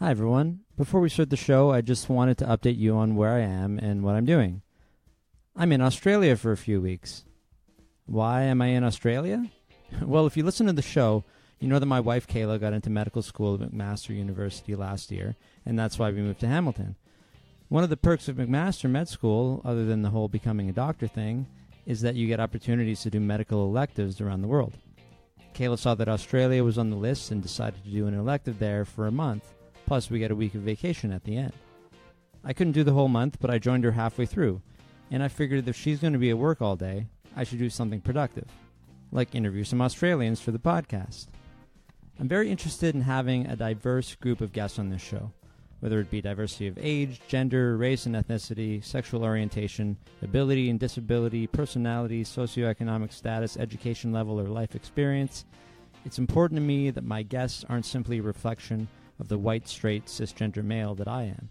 Hi, everyone. Before we start the show, I just wanted to update you on where I am and what I'm doing. I'm in Australia for a few weeks. Why am I in Australia? Well, if you listen to the show, you know that my wife Kayla got into medical school at McMaster University last year, and that's why we moved to Hamilton. One of the perks of McMaster Med School, other than the whole becoming a doctor thing, is that you get opportunities to do medical electives around the world. Kayla saw that Australia was on the list and decided to do an elective there for a month, plus we get a week of vacation at the end. I couldn't do the whole month, but I joined her halfway through, and I figured if she's going to be at work all day, I should do something productive, like interview some Australians for the podcast. I'm very interested in having a diverse group of guests on this show, whether it be diversity of age, gender, race and ethnicity, sexual orientation, ability and disability, personality, socioeconomic status, education level, or life experience. It's important to me that my guests aren't simply a reflection of the white, straight, cisgender male that I am.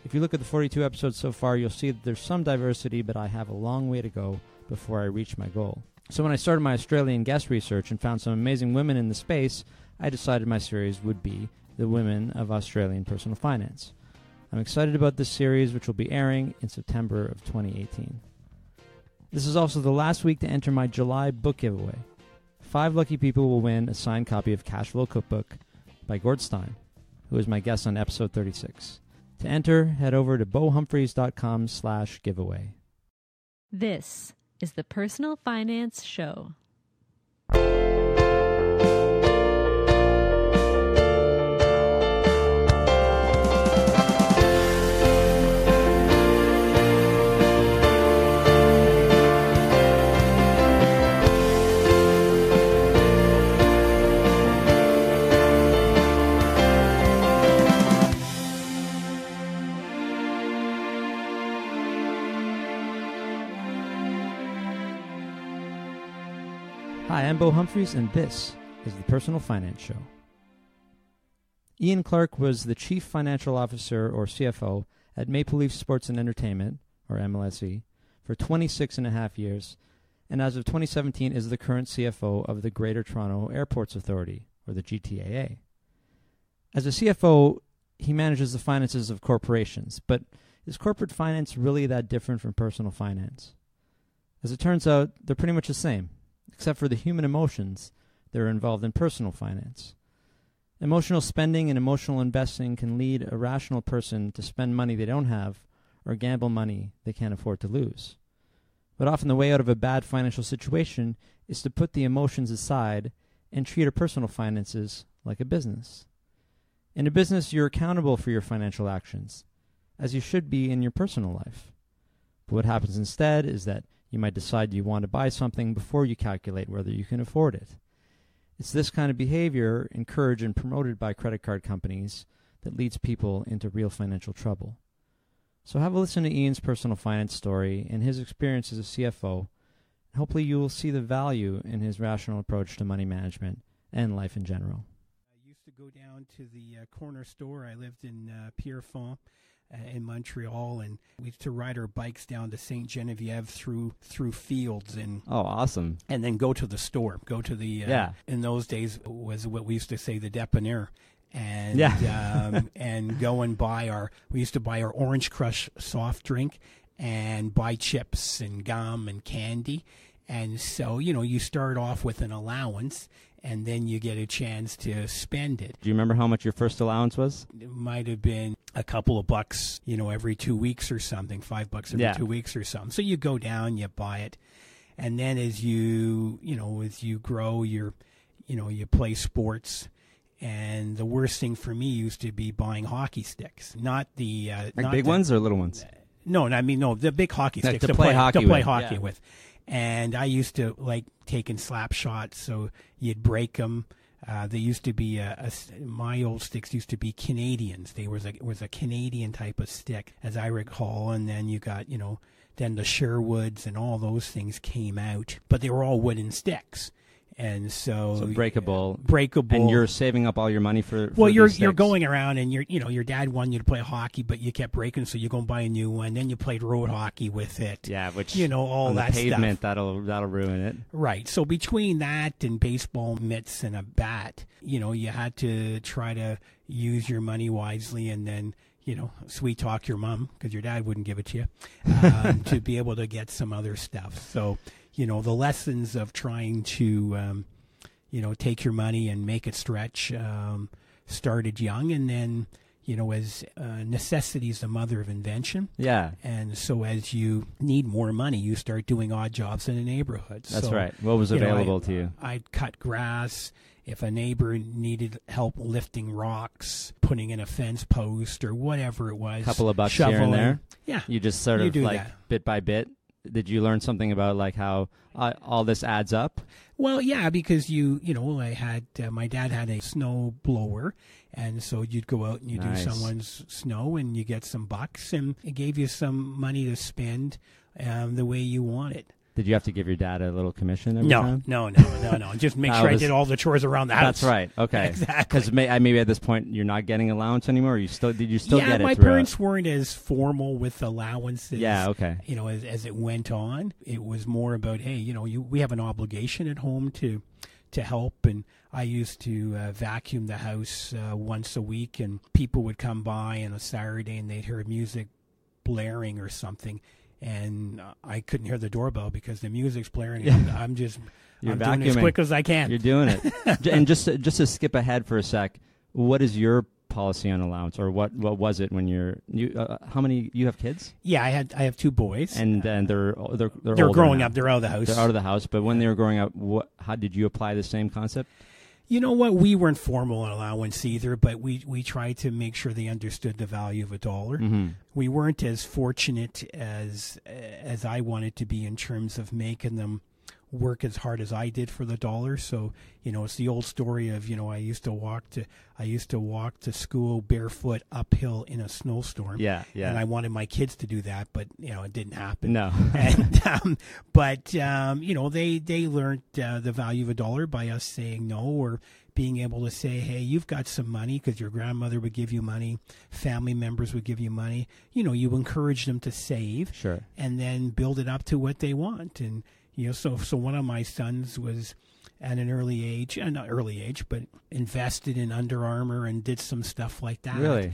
If you look at the 42 episodes so far, you'll see that there's some diversity, but I have a long way to go before I reach my goal. So when I started my Australian guest research and found some amazing women in the space, I decided my series would be the Women of Australian Personal Finance. I'm excited about this series, which will be airing in September of 2018. This is also the last week to enter my July book giveaway. 5 lucky people will win a signed copy of Cashflow Cookbook by Gord Stein, who is my guest on episode 36. To enter, head over to bohumphreys.com/giveaway. This is the Personal Finance Show. Hi, I'm Bo Humphreys, and this is the Personal Finance Show. Ian Clarke was the Chief Financial Officer, or CFO, at Maple Leaf Sports and Entertainment, or MLSE, for 26 and a half years, and as of 2017 is the current CFO of the Greater Toronto Airports Authority, or the GTAA. As a CFO, he manages the finances of corporations, but is corporate finance really that different from personal finance? As it turns out, they're pretty much the same, except for the human emotions that are involved in personal finance. Emotional spending and emotional investing can lead a rational person to spend money they don't have or gamble money they can't afford to lose. But often the way out of a bad financial situation is to put the emotions aside and treat our personal finances like a business. In a business, you're accountable for your financial actions, as you should be in your personal life. But what happens instead is that you might decide you want to buy something before you calculate whether you can afford it. It's this kind of behavior, encouraged and promoted by credit card companies, that leads people into real financial trouble. So have a listen to Ian's personal finance story and his experience as a CFO. Hopefully you will see the value in his rational approach to money management and life in general. I used to go down to the corner store. I lived in Pierrefonds in Montreal, and we used to ride our bikes down to Saint Genevieve through fields and awesome, and then go to the store. Go to the in those days was what we used to say the dépanneur, and and go and we used to buy our Orange Crush soft drink and buy chips and gum and candy. And so, you start off with an allowance, and then you get a chance to spend it. Do you remember how much your first allowance was? It might have been a couple of bucks, every 2 weeks or something, $5 every 2 weeks or something. So you go down, you buy it. And then as you grow, you play sports. And the worst thing for me used to be buying hockey sticks, not the big ones or little ones. No, the big hockey sticks to play hockey with. And I used to like taking slap shots, so you'd break them. They used to be my old sticks used to be Canadians. They was a Canadian type of stick, as I recall. And then you got then the Sherwoods and all those things came out, but they were all wooden sticks. And so breakable, and you're saving up all your money for you're going around, and your dad wanted you to play hockey, but you kept breaking, so you go and buy a new one. Then you played road hockey with it. Yeah, which all on that the pavement stuff. that'll ruin it. Right. So between that and baseball mitts and a bat, you had to try to use your money wisely, and then sweet talk your mom, because your dad wouldn't give it to you, to be able to get some other stuff. So. The lessons of trying to, take your money and make it stretch started young. And then, as necessity is the mother of invention. Yeah. And so as you need more money, you start doing odd jobs in the neighborhood. That's right. What was available to you? I'd cut grass. If a neighbor needed help lifting rocks, putting in a fence post, or whatever it was. A couple of bucks shoveling. Here and there. Yeah. You just sort of bit by bit. Did you learn something about how all this adds up? Well, yeah, because I had my dad had a snow blower, and so you'd go out and you do someone's snow, and you get some bucks, and it gave you some money to spend the way you want it. Did you have to give your dad a little commission every time? No. Just make sure I did all the chores around the house. That's right. Okay. Exactly. Because maybe at this point you're not getting allowance anymore. Or did you still get it? Yeah, my parents weren't as formal with allowances. Yeah. Okay. As it went on, it was more about, hey, we have an obligation at home to help, and I used to vacuum the house once a week, and people would come by on a Saturday and they'd hear music blaring or something. And I couldn't hear the doorbell because the music's blaring. I'm doing it as quick as I can. You're doing it. And just to skip ahead for a sec, what is your policy on allowance, or what was it when you how many you have kids? Yeah, I have two boys, and they're growing up. They're out of the house. They're out of the house. But when they were growing up, how did you apply the same concept? You know what? We weren't formal on allowance either, but we tried to make sure they understood the value of a dollar. Mm-hmm. We weren't as fortunate as I wanted to be in terms of making them work as hard as I did for the dollar. So, it's the old story of, I used to walk to school barefoot uphill in a snowstorm. Yeah. And I wanted my kids to do that, but it didn't happen. No. And but they learned the value of a dollar by us saying no, or being able to say, hey, you've got some money, because your grandmother would give you money, family members would give you money. You encourage them to save. Sure. And then build it up to what they want. And so one of my sons was at an early age, not early age, but invested in Under Armour and did some stuff like that. Really?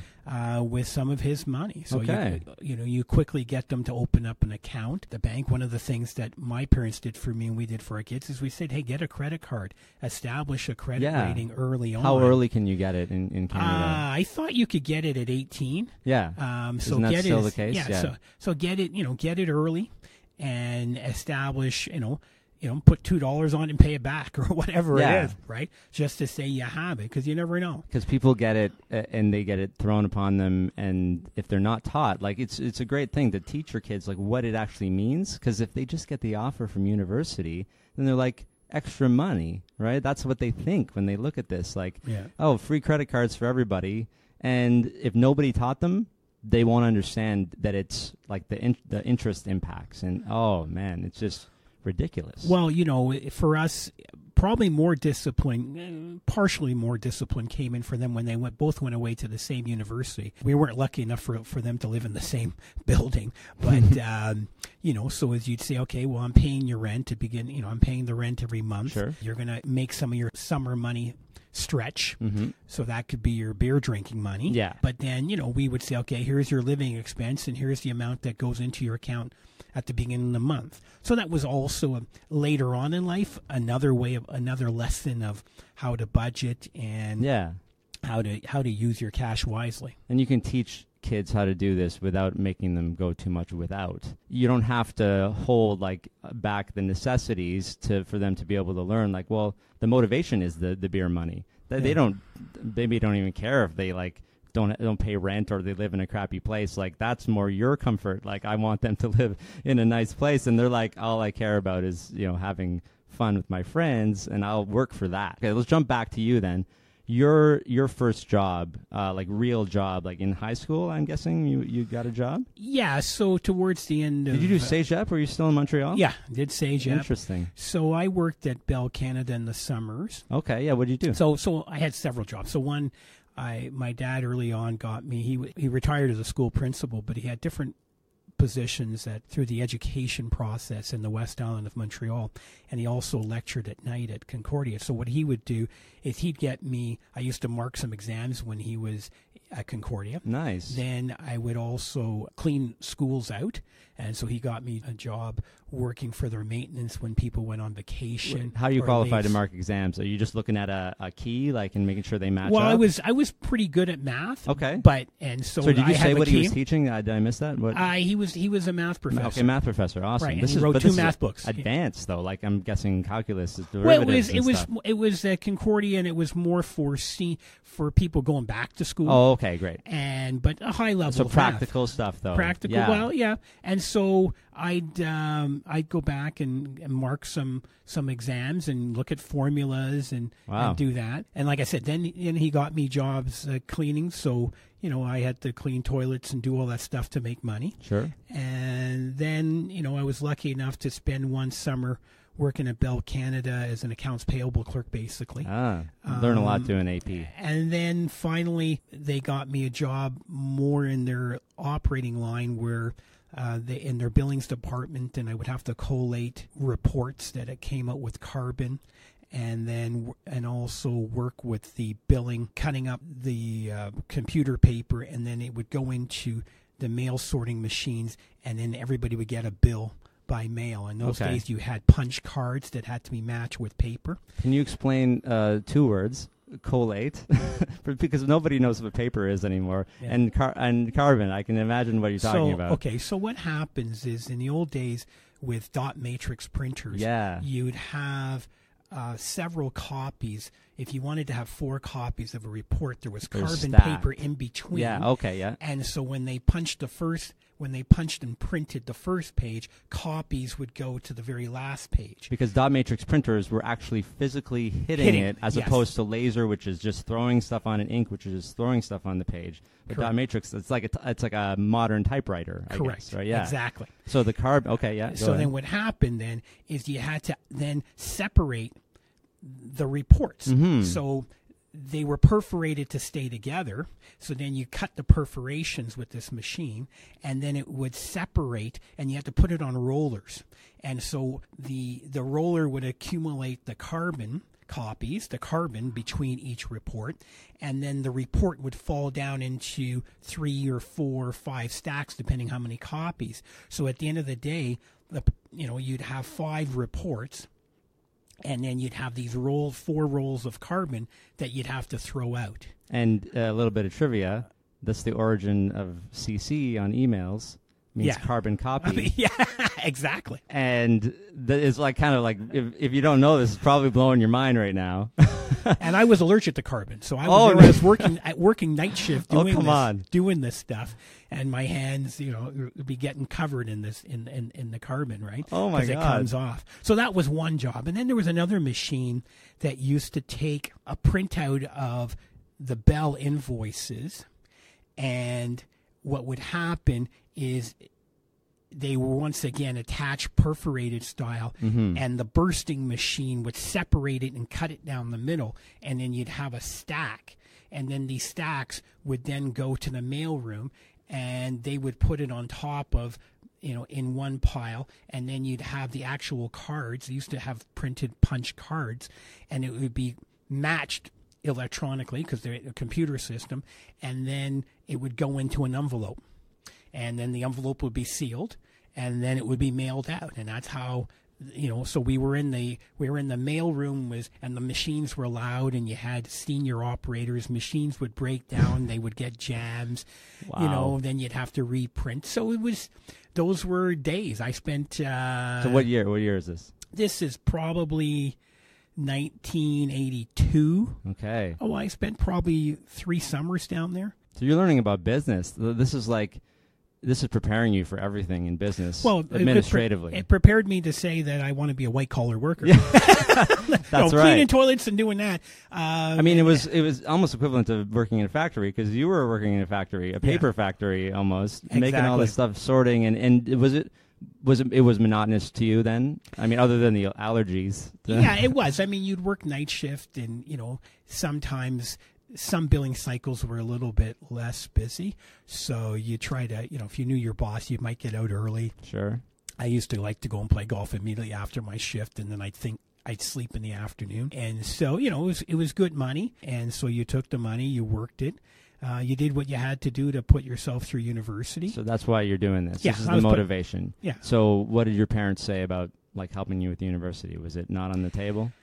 With some of his money. So okay. you quickly get them to open up an account. The bank, one of the things that my parents did for me and we did for our kids is we said, hey, get a credit card, establish a credit rating early on. How early can you get it in Canada? I thought you could get it at 18. Yeah. So Isn't that get still it, the case? Yeah. So get it early, and establish, put $2 on it and pay it back, or whatever it is, right? Just to say you have it, because you never know. Because people get it and they get it thrown upon them, and if they're not taught, it's a great thing to teach your kids what it actually means. Because if they just get the offer from university, then they're like, extra money, right? That's what they think when they look at this, oh, free credit cards for everybody. And if nobody taught them, they won't understand that it's the interest impacts, and oh man, it's just ridiculous. Well, for us, probably more discipline, partially more discipline came in for them when they both went away to the same university. We weren't lucky enough for them to live in the same building, but so as you'd say, okay, well, I'm paying your rent to begin. I'm paying the rent every month. Sure. You're going to make some of your summer money stretch. Mm-hmm. So that could be your beer drinking money. Yeah. But then, we would say, okay, here's your living expense, and here's the amount that goes into your account at the beginning of the month. So that was also later on in life, another lesson of how to budget and how to use your cash wisely. And you can teach kids how to do this without making them go too much without. You don't have to hold back the necessities for them to be able to learn. Well, the motivation is the beer money. They maybe don't even care if they don't pay rent or they live in a crappy place. That's more your comfort. I want them to live in a nice place, and they're all I care about is having fun with my friends, and I'll work for that. Okay, let's jump back to you then. your first job, like real job, like in high school, I'm guessing you got a job? Yeah, so towards the end of... Did you do CEGEP? Were you still in Montreal? Yeah, did CEGEP. Interesting. So I worked at Bell Canada in the summers. Okay, yeah, what did you do? So I had several jobs. So one, my dad early on got me, he retired as a school principal, but he had different positions through the education process in the West Island of Montreal, and he also lectured at night at Concordia. So what he would do is he'd get me, I used to mark some exams when he was at Concordia. Nice. Then I would also clean schools out, and so he got me a job working for their maintenance when people went on vacation. How are you qualified to mark exams? Are you just looking at a key, like, and making sure they match up? Well, I was pretty good at math. Okay. So did you say what he was teaching? Did I miss that? What? He was a math professor. Okay, math professor. Awesome. Right, and he wrote 2 math books. Advanced though, like I'm guessing calculus is derivatives. Well, it was Concordia, and it was more for people going back to school. Oh, okay, great. But a high level. So of practical math. stuff though. Practical, yeah. Well, yeah. And so I'd go back and mark some exams and look at formulas and do that. And like I said, then he got me jobs cleaning. So I had to clean toilets and do all that stuff to make money. Sure. And then I was lucky enough to spend one summer working at Bell Canada as an accounts payable clerk, basically. Learn a lot doing AP. And then finally, they got me a job more in their operating line where in their billings department, and I would have to collate reports that it came out with carbon, and also work with the billing, cutting up the computer paper, and then it would go into the mail sorting machines, and then everybody would get a bill by mail. In those days, you had punch cards that had to be matched with paper. Can you explain 2 words? Collate, because nobody knows what paper is anymore, and carbon. I can imagine what you're talking about. Okay, so what happens is in the old days with dot matrix printers, you'd have several copies. If you wanted to have 4 copies of a report, there was carbon paper in between. Yeah, okay, yeah. And so when they punched and printed the first page, copies would go to the very last page. Because dot matrix printers were actually physically hitting it, as opposed to laser, which is just throwing stuff on an ink, which is just throwing stuff on the page. But dot matrix, it's like a modern typewriter. I guess, right? Yeah, exactly. So the okay, yeah. So then what happened then is you had to then separate the reports. Mm-hmm. So they were perforated to stay together. So then you cut the perforations with this machine, and then it would separate, and you had to put it on rollers. And so the roller would accumulate the carbon copies, the carbon between each report, and then the report would fall down into 3 or 4 or 5 stacks, depending how many copies. So at the end of the day, you'd have 5 reports, and then you'd have these 4 rolls of carbon that you'd have to throw out. And a little bit of trivia, that's the origin of CC on emails. Means carbon copy. Yeah, exactly. And it's like kind of like, if you don't know this, it's probably blowing your mind right now. And I was allergic to carbon, so I was working night shift doing this stuff, and my hands, would be getting covered in this in the carbon, right? Oh my God! Because it comes off. So that was one job, and then there was another machine that used to take a printout of the Bell invoices, and what would happen is they were once again attached perforated style, and the bursting machine would separate it and cut it down the middle, and then you'd have a stack, and then these stacks would then go to the mail room, and they would put it on top of, in one pile, and then you'd have the actual cards. They used to have printed punch cards, and it would be matched electronically because they're a computer system, and then it would go into an envelope. And then the envelope would be sealed, and then it would be mailed out. And that's how, so we were in the mail room, and the machines were loud, and you had senior operators. Machines would break down, they would get jams, then you'd have to reprint. So those were days I spent. So what year? What year is this? This is probably 1982. Okay. Oh, I spent probably 3 summers down there. So you're learning about business. This is like this is preparing you for everything in business. Well, administratively, it prepared me to say that I want to be a white collar worker. Yeah. That's right. Cleaning toilets and doing that. I mean, it was almost equivalent to working in a factory, because you were working in a factory, a paper factory almost, making all this stuff, sorting, and it was monotonous to you then? I mean, other than the allergies. Yeah, it was. I mean, you'd work night shift, and sometimes some billing cycles were a little bit less busy. So you try to, if you knew your boss, you might get out early. Sure. I used to like to go and play golf immediately after my shift, and then I'd sleep in the afternoon. And so, it was good money. And so you took the money, you worked it. You did what you had to do to put yourself through university. So that's why you're doing this. Yeah, this is the motivation. Yeah. So what did your parents say about helping you with the university? Was it not on the table?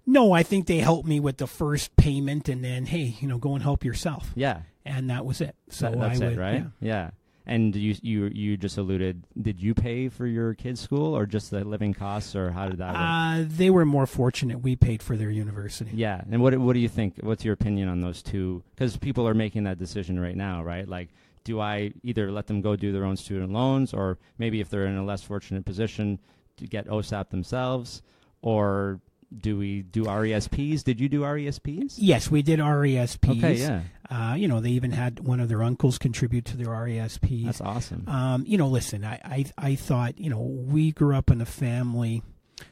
No, I think they helped me with the first payment, and then, hey, go and help yourself. Yeah. And that was it. So that's it, right? Yeah. And you just alluded, did you pay for your kids' school, or just the living costs, or how did that work? They were more fortunate. We paid for their university. Yeah. And what do you think? What's your opinion on those two? Because people are making that decision right now, right? Like, do I either let them go do their own student loans, or maybe if they're in a less fortunate position to get OSAP themselves, or do we do RESPs? Did you do RESPs? Yes, we did RESPs. Okay, yeah. They even had one of their uncles contribute to their RESPs. That's awesome. Listen, I thought, we grew up in a family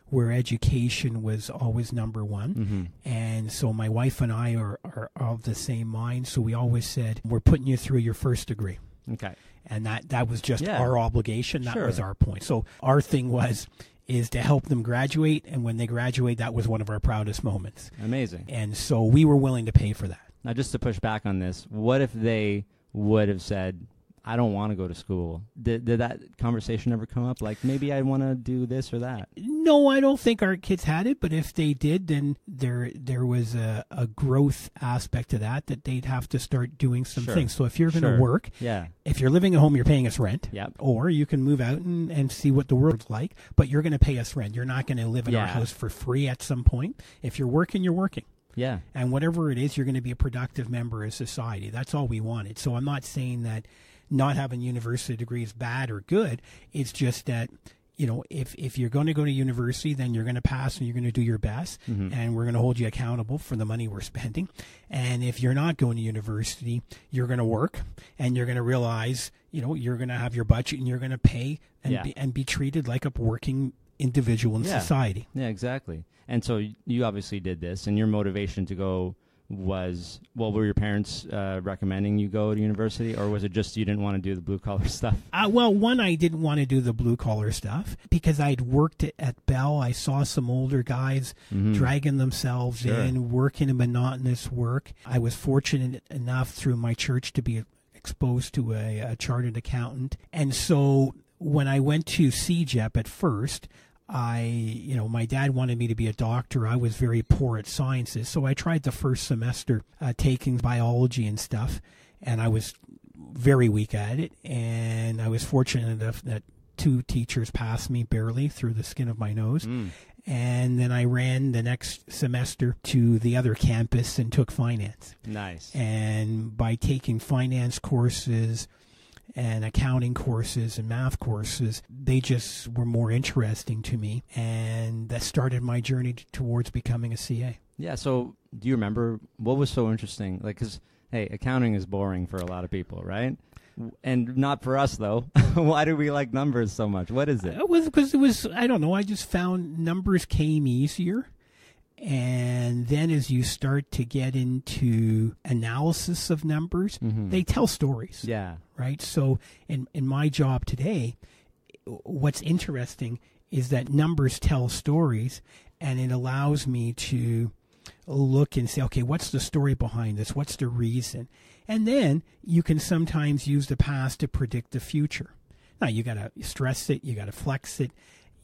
where education was always number one. Mm-hmm. And so my wife and I are of the same mind. So we always said, we're putting you through your first degree. Okay. And that was just our obligation. That was our point. So our thing is to help them graduate, and when they graduate, that was one of our proudest moments. Amazing. And so we were willing to pay for that. Now, just to push back on this, what if they would have said, I don't want to go to school? Did that conversation ever come up? Like, maybe I want to do this or that? No, I don't think our kids had it, but if they did, then there was a growth aspect to that they'd have to start doing some things. So if you're going to work, if you're living at home, you're paying us rent, or you can move out and see what the world's like, but you're going to pay us rent. You're not going to live in our house for free at some point. If you're working, you're working. Yeah. And whatever it is, you're going to be a productive member of society. That's all we wanted. So I'm not saying that not having a university degree is bad or good. It's just that, if you're going to go to university, then you're going to pass and you're going to do your best, and we're going to hold you accountable for the money we're spending. And if you're not going to university, you're going to work, and you're going to realize, you're going to have your budget, and you're going to pay and be treated like a working individual in society. Yeah, exactly. And so you obviously did this, and your motivation to go was, were your parents recommending you go to university, or was it just you didn't want to do the blue-collar stuff? One, I didn't want to do the blue-collar stuff because I'd worked at Bell. I saw some older guys dragging themselves in, working in monotonous work. I was fortunate enough through my church to be exposed to a chartered accountant. And so when I went to CEGEP at first, my dad wanted me to be a doctor. I was very poor at sciences, so I tried the first semester taking biology and stuff, and I was very weak at it. And I was fortunate enough that 2 teachers passed me barely through the skin of my nose. And then I ran the next semester to the other campus and took finance. Nice. And by taking finance courses and accounting courses and math courses, they just were more interesting to me, and that started my journey towards becoming a CA. Yeah, so do you remember what was so interesting? Like, because, hey, accounting is boring for a lot of people, right? And not for us, though. Why do we like numbers so much? What is it? Because it was, I don't know, I just found numbers came easier. And then as you start to get into analysis of numbers, they tell stories. Yeah. Right? So in my job today, what's interesting is that numbers tell stories, and it allows me to look and say, okay, what's the story behind this? What's the reason? And then you can sometimes use the past to predict the future. Now, you got to stress it. You got to flex it.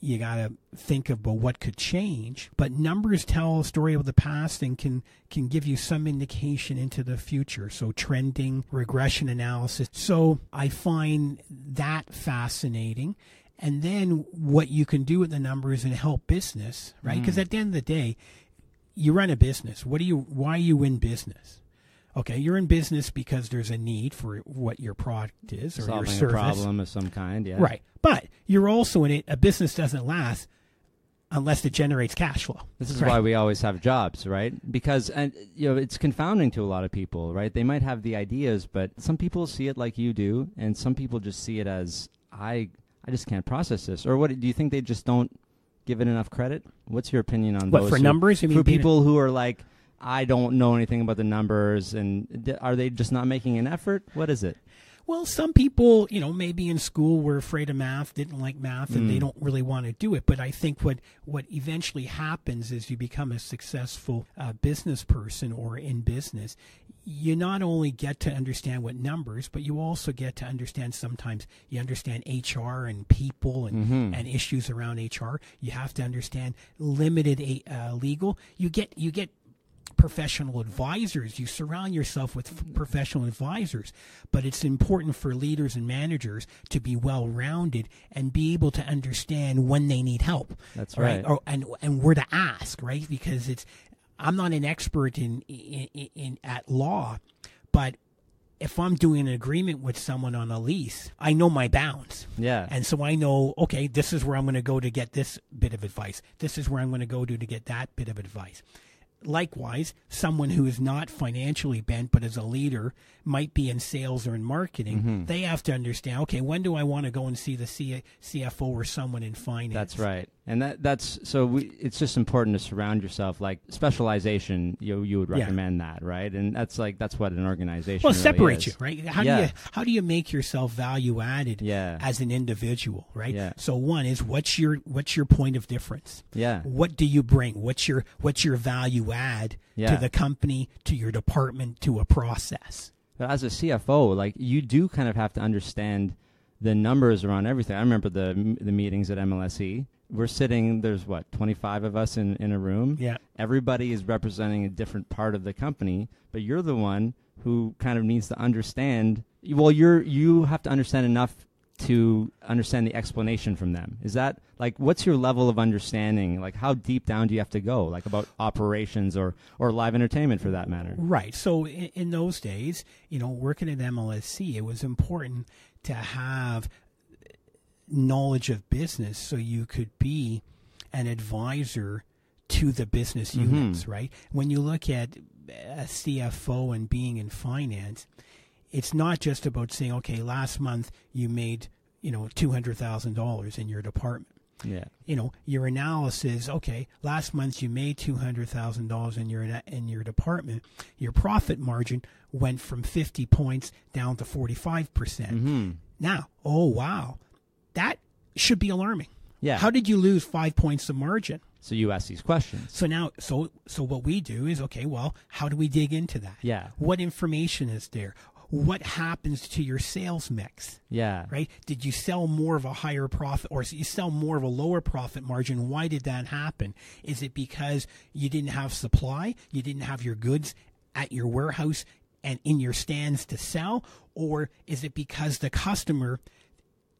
You got to think about what could change. But numbers tell a story of the past and can give you some indication into the future. So trending, regression analysis. So I find that fascinating. And then what you can do with the numbers and help business, right? Because at the end of the day, you run a business. Why are you in business? Okay, you're in business because there's a need for what your product is or solving your service. a problem of some kind, yeah. Right. But you're also in it, a business doesn't last unless it generates cash flow. This is why we always have jobs, right? Because it's confounding to a lot of people, right? They might have the ideas, but some people see it like you do, and some people just see it as, I just can't process this. Or what do you think they just don't give it enough credit? What's your opinion on those? For numbers? For people who are like, I don't know anything about the numbers, and are they just not making an effort? What is it? Well, some people, maybe in school were afraid of math, didn't like math, and they don't really want to do it. But I think what eventually happens is you become a successful business person or in business. You not only get to understand what numbers, but you also get to understand sometimes you understand HR and people and issues around HR. You have to understand limited legal. You get professional advisors. You surround yourself with professional advisors, but it's important for leaders and managers to be well-rounded and be able to understand when they need help. That's right. And where to ask, right? Because I'm not an expert in at law, but if I'm doing an agreement with someone on a lease, I know my bounds. Yeah. And so I know, okay, this is where I'm going to go to get this bit of advice. This is where I'm going to go to get that bit of advice. Likewise, someone who is not financially bent but is a leader, might be in sales or in marketing, they have to understand, okay, when do I want to go and see the CFO or someone in finance? That's right. And it's just important to surround yourself, like specialization, you would recommend that, right? And that's what an organization really separates is. you, right? How do you make yourself value added as an individual, right? Yeah. So one is what's your point of difference? Yeah. What do you bring? What's your value add to the company, to your department, to a process? But as a CFO, like, you do kind of have to understand the numbers around everything. I remember the meetings at MLSE. We're sitting, there's 25 of us in a room. Yeah. Everybody is representing a different part of the company, but you're the one who kind of needs to understand. Well, you have to understand enough to understand the explanation from them. Is that, like, what's your level of understanding? Like, how deep down do you have to go, like, about operations or live entertainment for that matter? Right. So in those days, working at MLSE, it was important to have knowledge of business so you could be an advisor to the business units, right? When you look at a CFO and being in finance, it's not just about saying, okay, last month you made, $200,000 in your department. Yeah. Your analysis, okay, last month you made $200,000 in your department. Your profit margin went from 50 points down to 45%. Now, oh wow, that should be alarming. Yeah. How did you lose 5 points of margin? So you ask these questions. So now, so what we do is, okay, well, how do we dig into that? Yeah. What information is there? What happens to your sales mix? Yeah. Right? Did you sell more of a higher profit or you sell more of a lower profit margin? Why did that happen? Is it because you didn't have supply? You didn't have your goods at your warehouse and in your stands to sell? Or is it because the customer,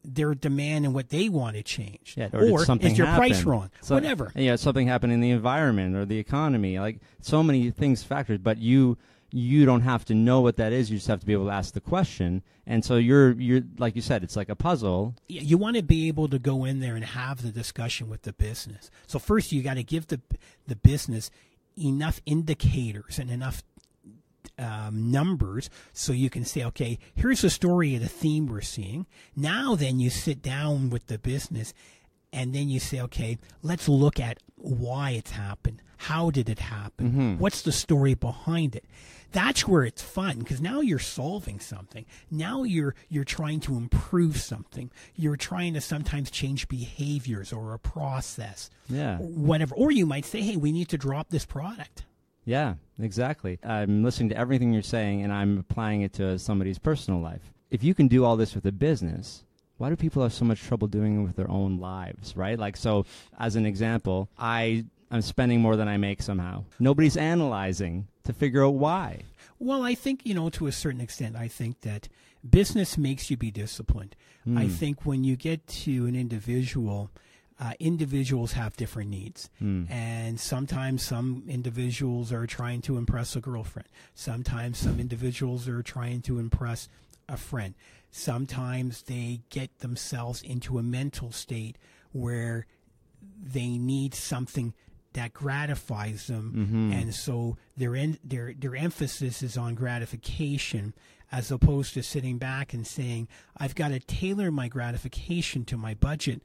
their demand and what they want to change? Yeah, or is your price wrong? Whatever. Yeah, something happened in the environment or the economy. Like, so many things factors, but you don't have to know what that is. You just have to be able to ask the question. And so you're like you said, it's like a puzzle. You want to be able to go in there and have the discussion with the business. So first you got to give the business enough indicators and enough numbers so you can say, okay, here's the story of the theme we're seeing. Now then you sit down with the business and then you say, okay, let's look at why it's happened. How did it happen? What's the story behind it? That's where it's fun, because now you're solving something. Now you're trying to improve something. You're trying to sometimes change behaviors or a process. Yeah. Whatever. Or you might say, hey, we need to drop this product. Yeah, exactly. I'm listening to everything you're saying, and I'm applying it to somebody's personal life. If you can do all this with a business, why do people have so much trouble doing it with their own lives, right? Like, so, as an example, I'm spending more than I make somehow. Nobody's analyzing to figure out why. Well, I think, to a certain extent, I think that business makes you be disciplined. I think when you get to an individual, individuals have different needs. And sometimes some individuals are trying to impress a girlfriend. Sometimes some individuals are trying to impress a friend. Sometimes they get themselves into a mental state where they need something that gratifies them, and so their emphasis is on gratification, as opposed to sitting back and saying, I've got to tailor my gratification to my budget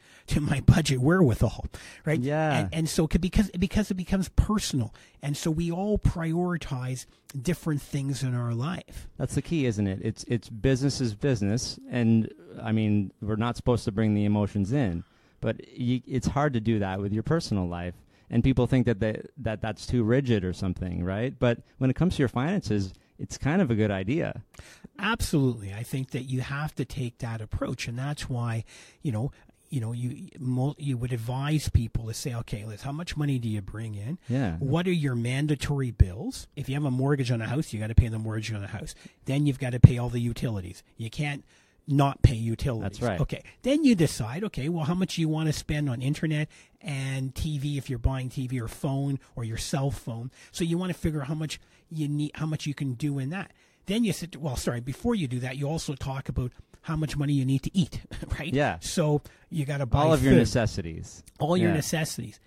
wherewithal, right? Yeah. And so because it becomes personal, and so we all prioritize different things in our life. That's the key, isn't it? It's business is business, and I mean, we're not supposed to bring the emotions in, but it's hard to do that with your personal life. And people think that that's too rigid or something, right? But when it comes to your finances, it's kind of a good idea. Absolutely. I think that you have to take that approach. And that's why, you would advise people to say, okay, Liz, how much money do you bring in? Yeah. What are your mandatory bills? If you have a mortgage on a house, you got to pay the mortgage on the house. Then you've got to pay all the utilities. You can't not pay utilities. That's right. Okay. Then you decide, okay, well, how much you want to spend on internet and TV if you're buying TV or phone or your cell phone. So you want to figure out how much you need, how much you can do in that. Then you before you do that, you also talk about how much money you need to eat, right? Yeah. So you got to buy all of food, your necessities. All your necessities.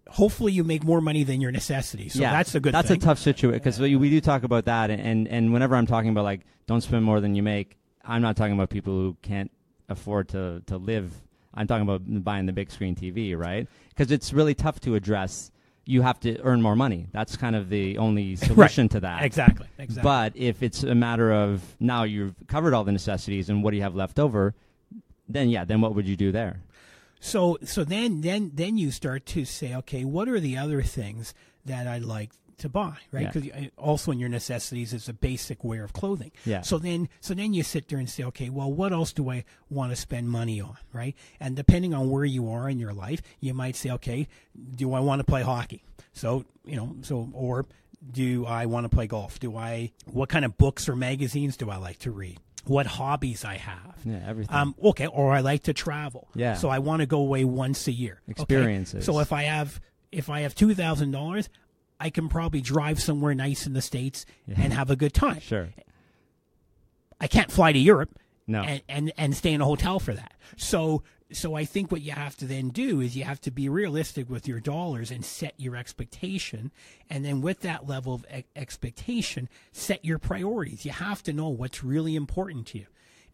Hopefully you make more money than your necessities. So that's a good thing. That's a tough situation, because we do talk about that. And whenever I'm talking about, like, don't spend more than you make, I'm not talking about people who can't afford to live. I'm talking about buying the big screen TV, right? Because it's really tough to address. You have to earn more money. That's kind of the only solution to that. Exactly. But if it's a matter of now you've covered all the necessities and what do you have left over, then what would you do there? So then you start to say, okay, what are the other things that I'd like to buy, right? Because also in your necessities is a basic wear of clothing. Yeah. So then you sit there and say, okay, well, what else do I want to spend money on, right? And depending on where you are in your life, you might say, okay, do I want to play hockey? Or do I want to play golf? What kind of books or magazines do I like to read? What hobbies I have? Yeah, everything. Okay, or I like to travel. Yeah. So I want to go away once a year. Experiences. Okay? So if I have $2,000, I can probably drive somewhere nice in the States and have a good time. Sure. I can't fly to Europe and stay in a hotel for that. So I think what you have to then do is you have to be realistic with your dollars and set your expectation. And then with that level of expectation, set your priorities. You have to know what's really important to you.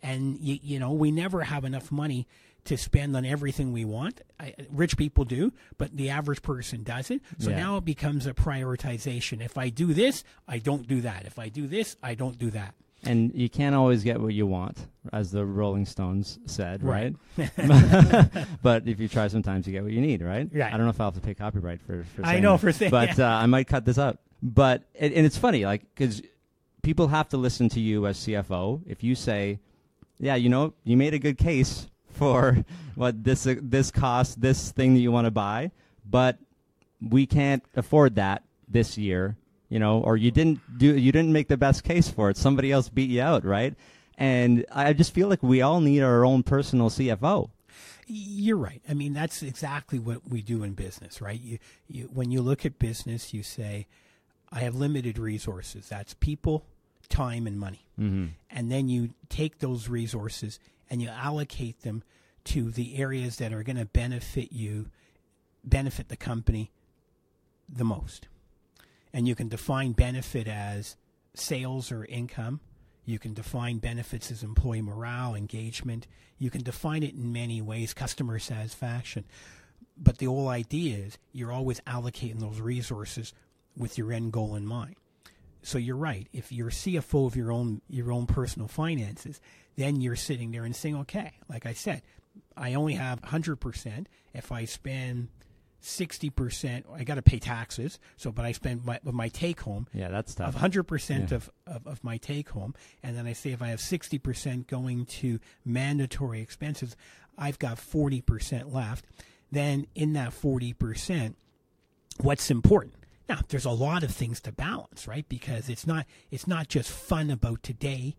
And, we never have enough money to spend on everything we want. Rich people do, but the average person doesn't. So now it becomes a prioritization. If I do this, I don't do that. If I do this, I don't do that. And you can't always get what you want, as the Rolling Stones said, right? But if you try, sometimes you get what you need, right? Right. I don't know if I'll have to pay copyright for saying I know that, for saying but I might cut this out. But and it's funny, like, because people have to listen to you as CFO. If you say, you made a good case for what this cost, this thing that you want to buy, but we can't afford that this year, or you didn't make the best case for it. Somebody else beat you out, right? And I just feel like we all need our own personal CFO. You're right. I mean, that's exactly what we do in business, right? You when you look at business, you say, I have limited resources. That's people, time, and money. Mm-hmm. And then you take those resources and you allocate them to the areas that are going to benefit the company the most. And you can define benefit as sales or income. You can define benefits as employee morale, engagement. You can define it in many ways, customer satisfaction. But the whole idea is you're always allocating those resources with your end goal in mind. So you're right. If you're CFO of your own personal finances, then you're sitting there and saying, okay, like I said, I only have 100%. If I spend 60%, I got to pay taxes. But I spend my take home. Yeah, that's tough. 100% of my take home, and then I say if I have 60% going to mandatory expenses, I've got 40% left. Then in that 40%, what's important? Now, there's a lot of things to balance, right? Because it's not just fun about today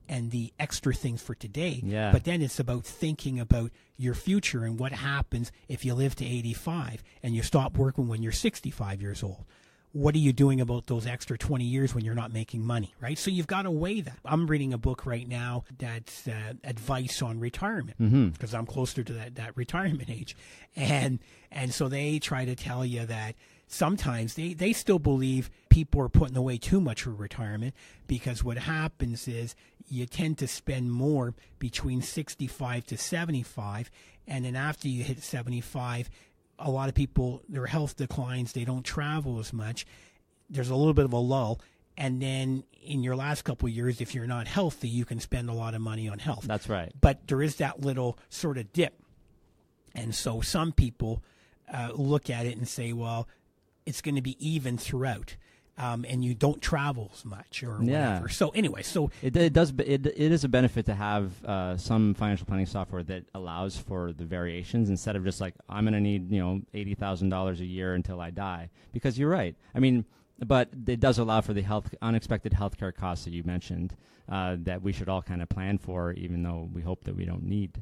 and the extra things for today. Yeah. But then it's about thinking about your future and what happens if you live to 85 and you stop working when you're 65 years old. What are you doing about those extra 20 years when you're not making money, right? So you've got to weigh that. I'm reading a book right now that's advice on retirement, because I'm closer to that retirement age. And so they try to tell you that sometimes they still believe people are putting away too much for retirement, because what happens is you tend to spend more between 65 to 75, and then after you hit 75, a lot of people, their health declines, they don't travel as much, there's a little bit of a lull, and then in your last couple of years, if you're not healthy, you can spend a lot of money on health. That's right. But there is that little sort of dip. And so some people look at it and say, well, it's going to be even throughout. And you don't travel as much or whatever. So anyway, it is a benefit to have some financial planning software that allows for the variations, instead of just like, I'm going to need $80,000 a year until I die. Because you're right. I mean, but it does allow for the unexpected healthcare costs that you mentioned, that we should all kind of plan for, even though we hope that we don't need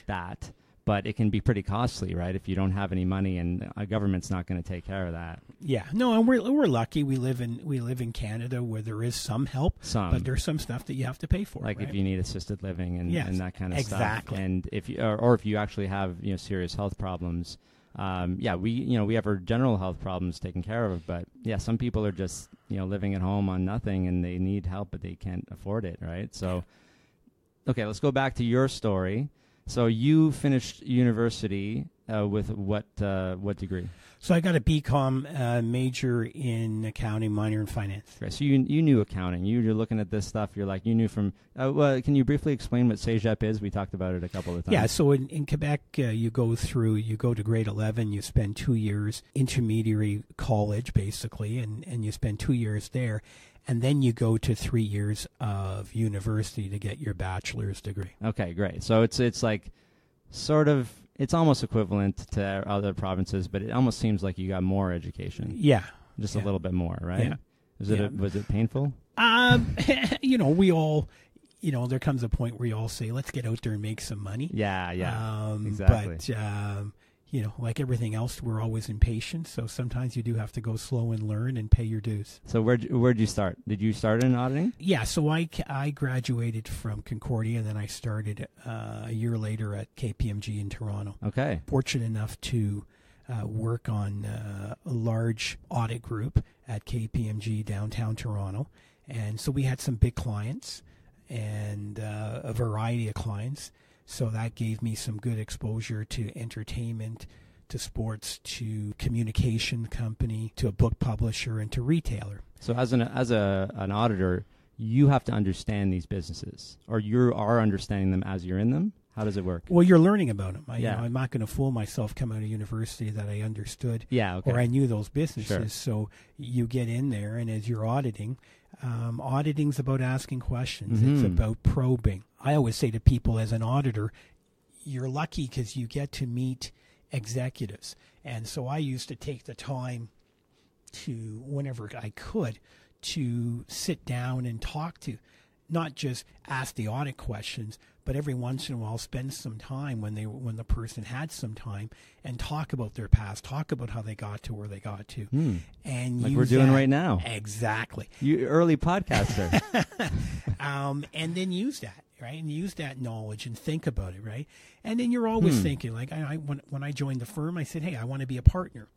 that. But it can be pretty costly, right? If you don't have any money, and a government's not going to take care of that. Yeah, no, and we're lucky. We live in Canada where there is some help, but there's some stuff that you have to pay for, like right? if you need assisted living and that kind of stuff. Exactly. And if you or if you actually have serious health problems, we have our general health problems taken care of. But some people are just living at home on nothing, and they need help, but they can't afford it, right? So, okay, let's go back to your story. So you finished university with what degree? So I got a BCom major in accounting, minor in finance. Okay, so you knew accounting. You're looking at this stuff. You're like, you knew from. Can you briefly explain what CEGEP is? We talked about it a couple of times. Yeah. So in Quebec, you go to grade 11. You spend 2 years intermediary college, basically, and you spend 2 years there. And then you go to 3 years of university to get your bachelor's degree. Okay, great. So it's like sort of, it's almost equivalent to other provinces, but it almost seems like you got more education. Yeah. Just a little bit more, right? Yeah. Was it painful? We all, there comes a point where you all say, let's get out there and make some money. Yeah, exactly. But, like everything else, we're always impatient. So sometimes you do have to go slow and learn and pay your dues. So where'd you start? Did you start in auditing? Yeah. So I graduated from Concordia, and then I started a year later at KPMG in Toronto. Okay. Fortunate enough to work on a large audit group at KPMG downtown Toronto. And so we had some big clients and a variety of clients. So that gave me some good exposure to entertainment, to sports, to communication company, to a book publisher, and to retailer. So as an auditor, you have to understand these businesses, or you are understanding them as you're in them? How does it work? Well, you're learning about them. I'm not going to fool myself coming out of university that I understood or I knew those businesses. Sure. So you get in there, and as you're auditing, auditing's about asking questions. Mm-hmm. It's about probing. I always say to people, as an auditor, you're lucky because you get to meet executives. And so I used to take the time to, whenever I could, to sit down and talk to, not just ask the audit questions, but every once in a while spend some time when the person had some time and talk about their past, talk about how they got to where they got to. And like we're doing right now. Exactly. You early podcaster. And then use that, right? And use that knowledge and think about it, right? And then you're always thinking, like when I joined the firm, I said, hey, I want to be a partner.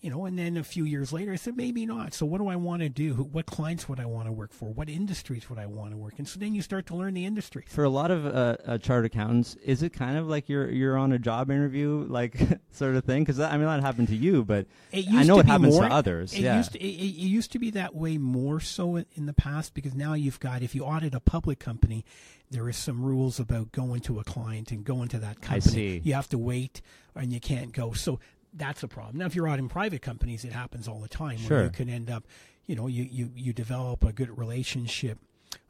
And then a few years later, I said, maybe not. So what do I want to do? What clients would I want to work for? What industries would I want to work in? So then you start to learn the industry. For a lot of chartered accountants, is it kind of like you're on a job interview, like sort of thing? Because, that happened to you, but I know it happens to others. It used to be that way more so in the past, because now you've got, if you audit a public company, there is some rules about going to a client and going to that company. I see. You have to wait, and you can't go. So that's a problem. Now, if you're out in private companies, it happens all the time. Sure. Where you can end up, you develop a good relationship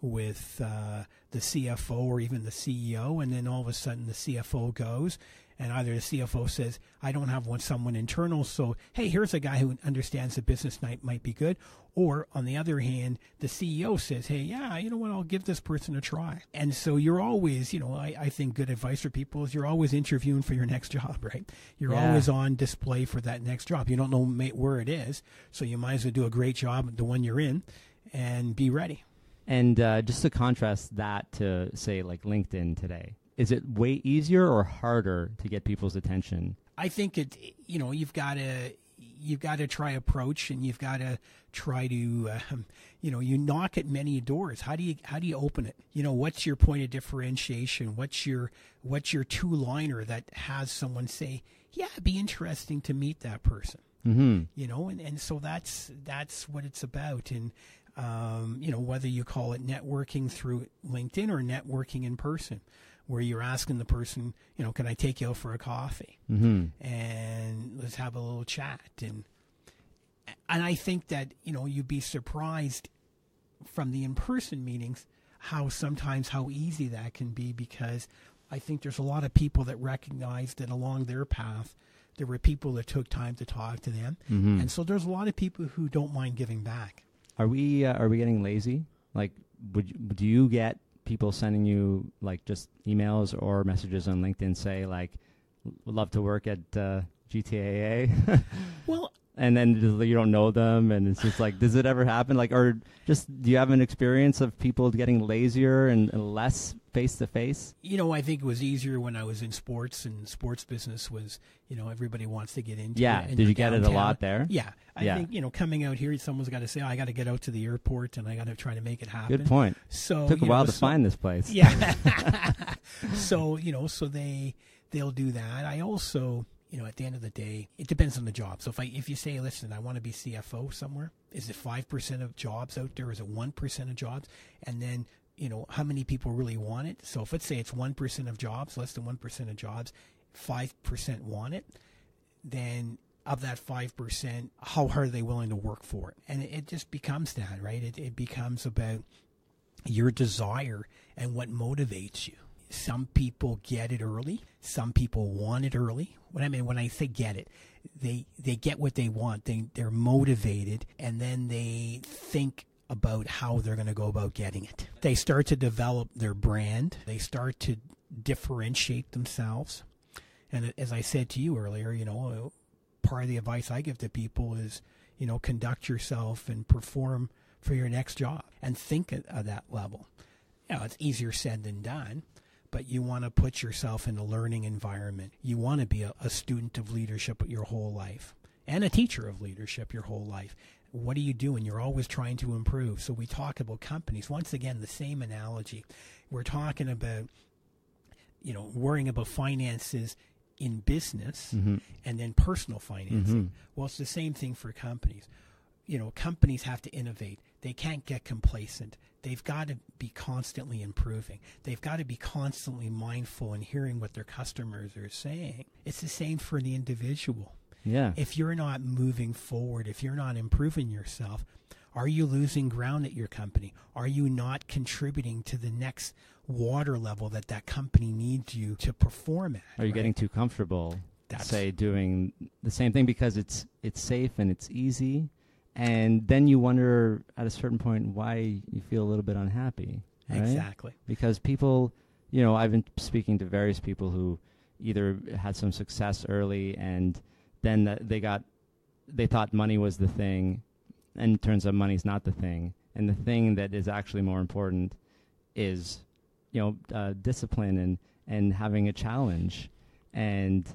with the CFO or even the CEO, and then all of a sudden the CFO goes, and either the CFO says, I don't have someone internal, so hey, here's a guy who understands the business might be good. Or on the other hand, the CEO says, hey, yeah, you know what, I'll give this person a try. And so you're always, I think good advice for people is you're always interviewing for your next job, right? You're always on display for that next job. You don't know where it is, so you might as well do a great job at the one you're in and be ready. And just to contrast that to, say, like LinkedIn today, is it way easier or harder to get people's attention? I think you've got to try approach, and you've got to try to, you knock at many doors. How do you open it? What's your point of differentiation? What's your two-liner that has someone say, yeah, it'd be interesting to meet that person. Mm-hmm. And so that's what it's about. And, whether you call it networking through LinkedIn or networking in person, where you're asking the person, can I take you out for a coffee? Mm-hmm. And let's have a little chat. And I think that, you'd be surprised from the in-person meetings how easy that can be, because I think there's a lot of people that recognize that along their path, there were people that took time to talk to them. Mm-hmm. And so there's a lot of people who don't mind giving back. Are we getting lazy? Like, do you get people sending you like just emails or messages on LinkedIn say like, would love to work at GTAA? Well, and then you don't know them, and it's just like, does it ever happen? Like, or just, do you have an experience of people getting lazier and less face-to-face? I think it was easier when I was in sports, and sports business was, everybody wants to get into it. Yeah, did you get it a lot there? Yeah. I think, coming out here, someone's got to say, I got to get out to the airport, and I got to try to make it happen. Good point. So took a while to find this place. Yeah. So they'll do that. I also... at the end of the day, it depends on the job. So if you say, listen, I want to be CFO somewhere, is it 5% of jobs out there? Is it 1% of jobs? And then, how many people really want it? So if let's say it's 1% of jobs, less than 1% of jobs, 5% want it, then of that 5%, how hard are they willing to work for it? And it just becomes that, right? It becomes about your desire and what motivates you. Some people get it early. Some people want it early. When I say get it, they get what they want. They're motivated, and then they think about how they're going to go about getting it. They start to develop their brand. They start to differentiate themselves. And as I said to you earlier, part of the advice I give to people is, conduct yourself and perform for your next job and think at that level. It's easier said than done. But you want to put yourself in a learning environment. You want to be a student of leadership your whole life and a teacher of leadership your whole life. What are you doing? You're always trying to improve. So we talk about companies. Once again, the same analogy. We're talking about, worrying about finances in business mm-hmm. and then personal financing. Mm-hmm. Well, it's the same thing for companies. Companies have to innovate. They can't get complacent. They've got to be constantly improving. They've got to be constantly mindful and hearing what their customers are saying. It's the same for the individual. Yeah. If you're not moving forward, if you're not improving yourself, are you losing ground at your company? Are you not contributing to the next water level that company needs you to perform at? Are you getting too comfortable, say, doing the same thing because it's safe and it's easy? And then you wonder at a certain point why you feel a little bit unhappy. Right? Exactly. Because people, I've been speaking to various people who either had some success early and then they thought money was the thing, and it turns out money's not the thing. And the thing that is actually more important is, discipline and having a challenge. And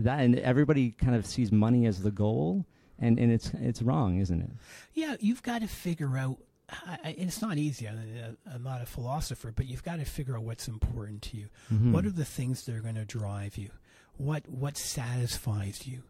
everybody kind of sees money as the goal. And it's wrong, isn't it? Yeah, you've got to figure out. It's not easy. I'm not a philosopher, but you've got to figure out what's important to you. Mm-hmm. What are the things that are going to drive you? What satisfies you?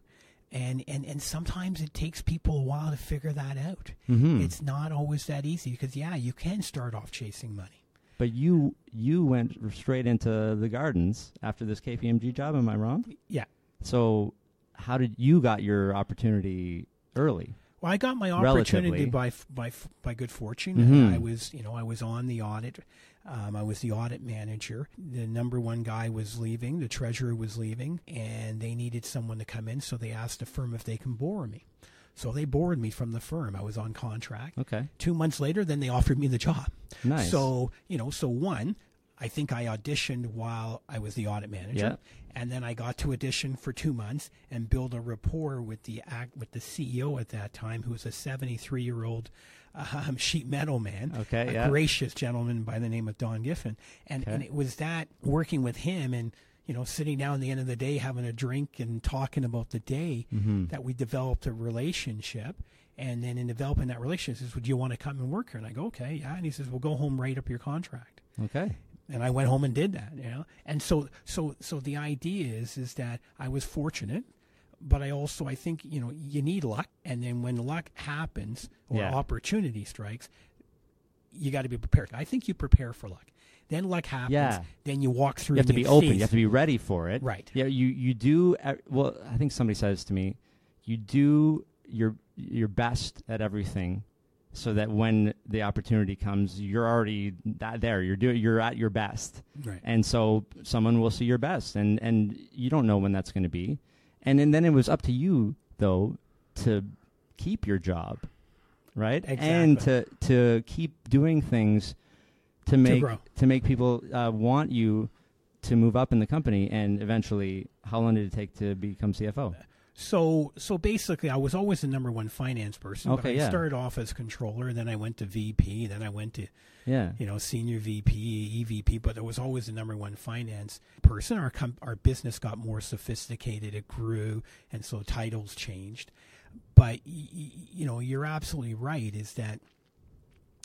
And sometimes it takes people a while to figure that out. Mm-hmm. It's not always that easy because you can start off chasing money. But you went straight into the gardens after this KPMG job. Am I wrong? Yeah. So how did you got your opportunity early? Well, I got my opportunity by good fortune. Mm-hmm. I was on the audit. I was the audit manager. The number one guy was leaving. The treasurer was leaving, and they needed someone to come in. So they asked the firm if they can borrow me. So they borrowed me from the firm. I was on contract. Okay. 2 months later, then they offered me the job. Nice. So, one, I think I auditioned while I was the audit manager. Yeah. And then I got to audition for 2 months and build a rapport with the CEO at that time, who was a 73-year-old sheet metal man, a gracious gentleman by the name of Don Giffen. And it was that working with him and, sitting down at the end of the day, having a drink and talking about the day, that we developed a relationship. And then in developing that relationship, he says, would you want to come and work here? And I go, okay, yeah. And he says, well, go home, write up your contract. Okay. And I went home and did that, And so the idea is that I was fortunate, but I think, you need luck. And then when luck happens or opportunity strikes, you got to be prepared. I think you prepare for luck. Then luck happens. Yeah. Then you walk through. You have to be open. You have to be ready for it. Right. Yeah. You do. Well, I think somebody says to me, you do your best at everything, so that when the opportunity comes, you're already there. You're at your best. Right. And so someone will see your best, and you don't know when that's going to be. And then it was up to you though to keep your job, right? Exactly. And to keep doing things to make people want you to move up in the company. And eventually, how long did it take to become CFO? So basically, I was always the number one finance person. Okay, but I started off as controller, then I went to VP, then I went to senior VP, EVP. But I was always the number one finance person. Our business got more sophisticated, it grew, and so titles changed. But you're absolutely right. Is that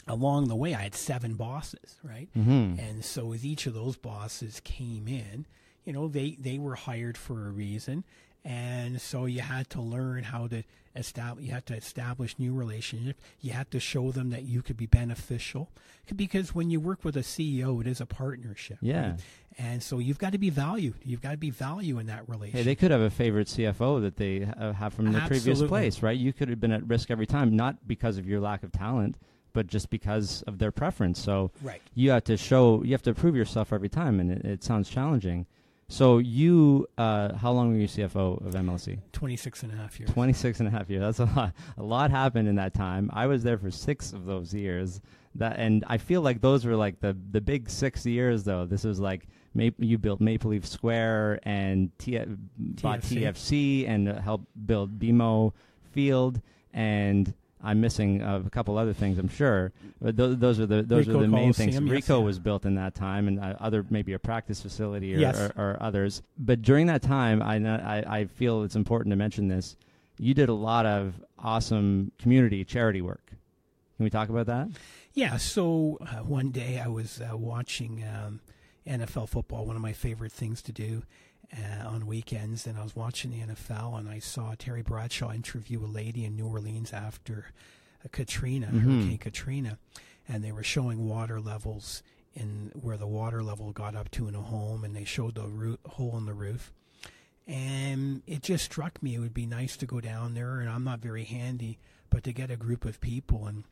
along the way, I had 7 bosses, right? Mm-hmm. And so with each of those bosses came in, they were hired for a reason. And so you had to learn how to establish new relationships. You had to show them that you could be beneficial, because when you work with a CEO, it is a partnership. Yeah. Right? And so you've got to be valued. You've got to be value in that relationship. Hey, they could have a favorite CFO that they have from the previous place, right? You could have been at risk every time, not because of your lack of talent, but just because of their preference. So you have to prove yourself every time, and it sounds challenging. So you, how long were you CFO of MLSE? 26 and a half years. 26 and a half years. That's a lot. A lot happened in that time. I was there for 6 of those years. And I feel like those were like the big 6 years, though. This was like you built Maple Leaf Square and bought TFC and helped build BMO Field, and I'm missing a couple other things, I'm sure, but those are the main things. Rico was built in that time, and maybe a practice facility or others. But during that time, I feel it's important to mention this. You did a lot of awesome community charity work. Can we talk about that? Yeah. So one day I was watching NFL football, one of my favorite things to do on weekends, and I was watching the NFL, and I saw Terry Bradshaw interview a lady in New Orleans after Hurricane Katrina, and they were showing water levels in where the water level got up to in a home, and they showed the hole in the roof. And it just struck me it would be nice to go down there, and I'm not very handy, but to get a group of people and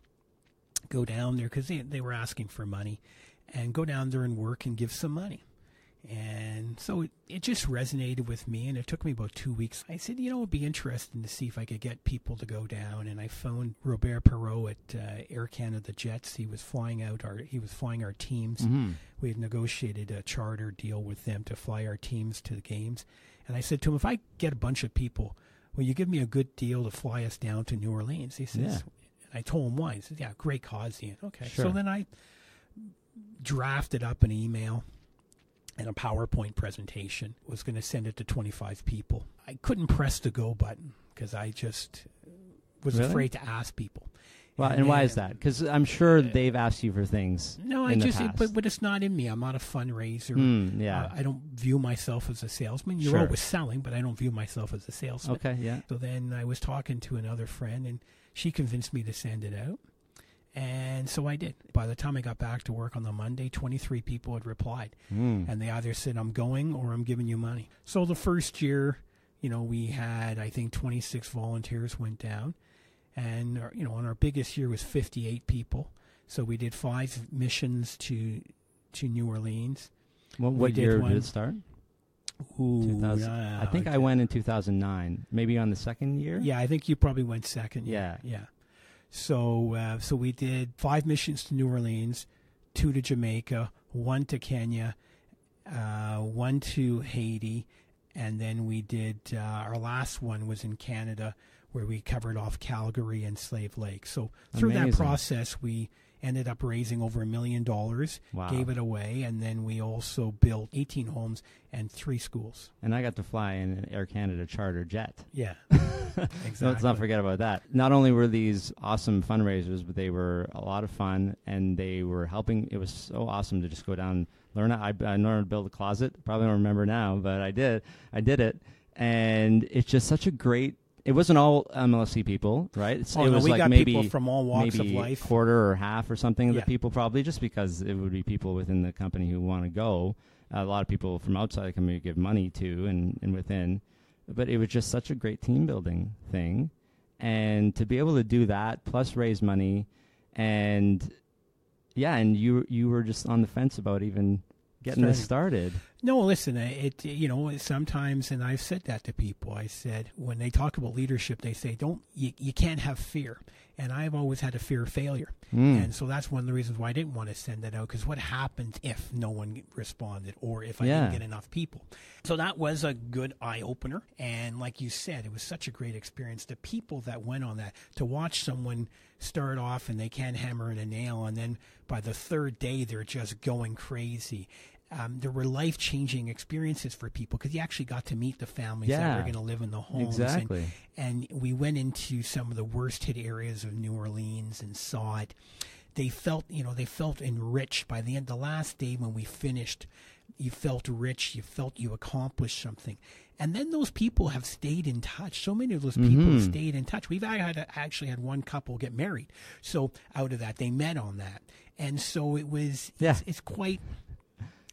go down there, because they were asking for money, and go down there and work and give some money. And so it just resonated with me, and it took me about 2 weeks. I said, it'd be interesting to see if I could get people to go down. And I phoned Robert Perreault at Air Canada Jets. He was flying our teams. Mm-hmm. We had negotiated a charter deal with them to fly our teams to the games. And I said to him, if I get a bunch of people, will you give me a good deal to fly us down to New Orleans? He says, and I told him why. He said, yeah, great cause, Ian. Okay. Sure. So then I drafted up an email and a PowerPoint presentation, was going to send it to 25 people. I couldn't press the go button because I just was afraid to ask people. Well, and why is that? Because I'm sure they've asked you for things. No, but it's not in me. I'm not a fundraiser. I don't view myself as a salesman. You're always selling, but I don't view myself as a salesman. Okay, yeah. So then I was talking to another friend, and she convinced me to send it out. And so I did. By the time I got back to work on the Monday, 23 people had replied. And they either said, I'm going or I'm giving you money. So the first year, we had, I think, 26 volunteers went down. And, on our biggest year was 58 people. So we did 5 missions to to New Orleans. What year did it start? Ooh, I think I went in 2009, maybe on the second year. Yeah, I think you probably went second. Yeah. So we did 5 missions to New Orleans, 2 to Jamaica, 1 to Kenya, 1 to Haiti, and then we did our last one was in Canada, where we covered off Calgary and Slave Lake. So through that process, we ended up raising over $1 million, gave it away, and then we also built 18 homes and 3 schools. And I got to fly in an Air Canada charter jet. Yeah, exactly. Let's not forget about that. Not only were these awesome fundraisers, but they were a lot of fun, and they were helping. It was so awesome to just go down, learn. I learned how to build a closet. Probably don't remember now, but I did it, and it's just such a great. It wasn't all MLSE people, right? It was we like got maybe people from all walks of life, quarter or half or something of the people, probably, just because it would be people within the company who want to go. A lot of people from outside the company give money to and within, but it was just such a great team building thing, and to be able to do that plus raise money, and you were just on the fence about even getting this started. No, listen, sometimes, and I've said that to people, I said, when they talk about leadership, they say, you can't have fear. And I've always had a fear of failure. And so that's one of the reasons why I didn't want to send it out, because what happens if no one responded, or if I didn't get enough people? So that was a good eye-opener. And like you said, it was such a great experience. The people that went on that, to watch someone start off and they can't hammer in a nail, and then by the third day, they're just going crazy. There were life-changing experiences for people, because you actually got to meet the families that were going to live in the homes. Exactly. And we went into some of the worst-hit areas of New Orleans and saw it. They felt enriched by the end. The last day when we finished, you felt rich. You felt you accomplished something. And then those people have stayed in touch. So many of those people have stayed in touch. We've actually had one couple get married. So out of that, they met on that. And so it was. It's quite.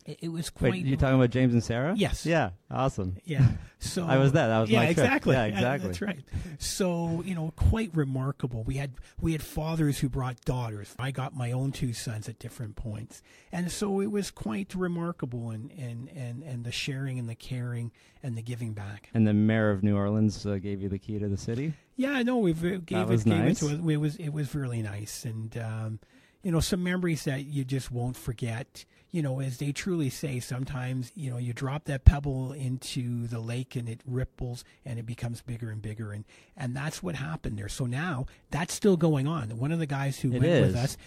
It was quite. Wait, you're talking about James and Sarah? Yes. Yeah. Awesome. Yeah. So I was there. That was my trip. Exactly. Yeah, exactly. That's right. So quite remarkable. We had fathers who brought daughters. I got my own 2 sons at different points, and so it was quite remarkable. And the sharing and the caring and the giving back. And the mayor of New Orleans gave you the key to the city. Yeah. No, it was nice. It was really nice, and some memories that you just won't forget. As they truly say, sometimes, you drop that pebble into the lake and it ripples and it becomes bigger and bigger. And that's what happened there. So now that's still going on. One of the guys who went with us,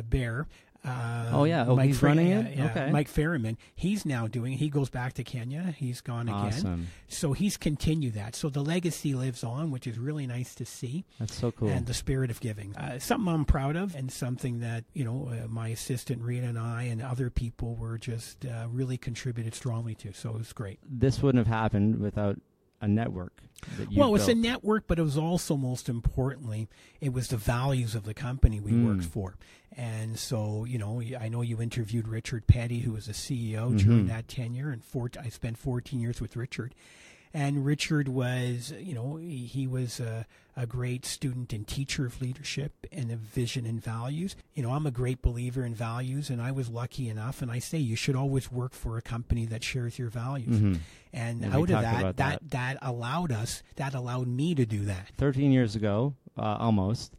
Bear. He's running it? Okay. Mike Ferriman, he's now he goes back to Kenya. He's gone again. So he's continued that. So the legacy lives on, which is really nice to see. That's so cool. And the spirit of giving. Something I'm proud of, and something that, my assistant Rita and I and other people were just really contributed strongly to. So it was great. This wouldn't have happened without a network. It's a network, but it was also, most importantly, it was the values of the company we worked for. And so, I know you interviewed Richard Petty, who was the CEO during that tenure, and I spent 14 years with Richard. And Richard was, he was a great student and teacher of leadership and of vision and values. I'm a great believer in values, and I was lucky enough, and I say you should always work for a company that shares your values. And out of that allowed me to do that. 13 years ago, almost,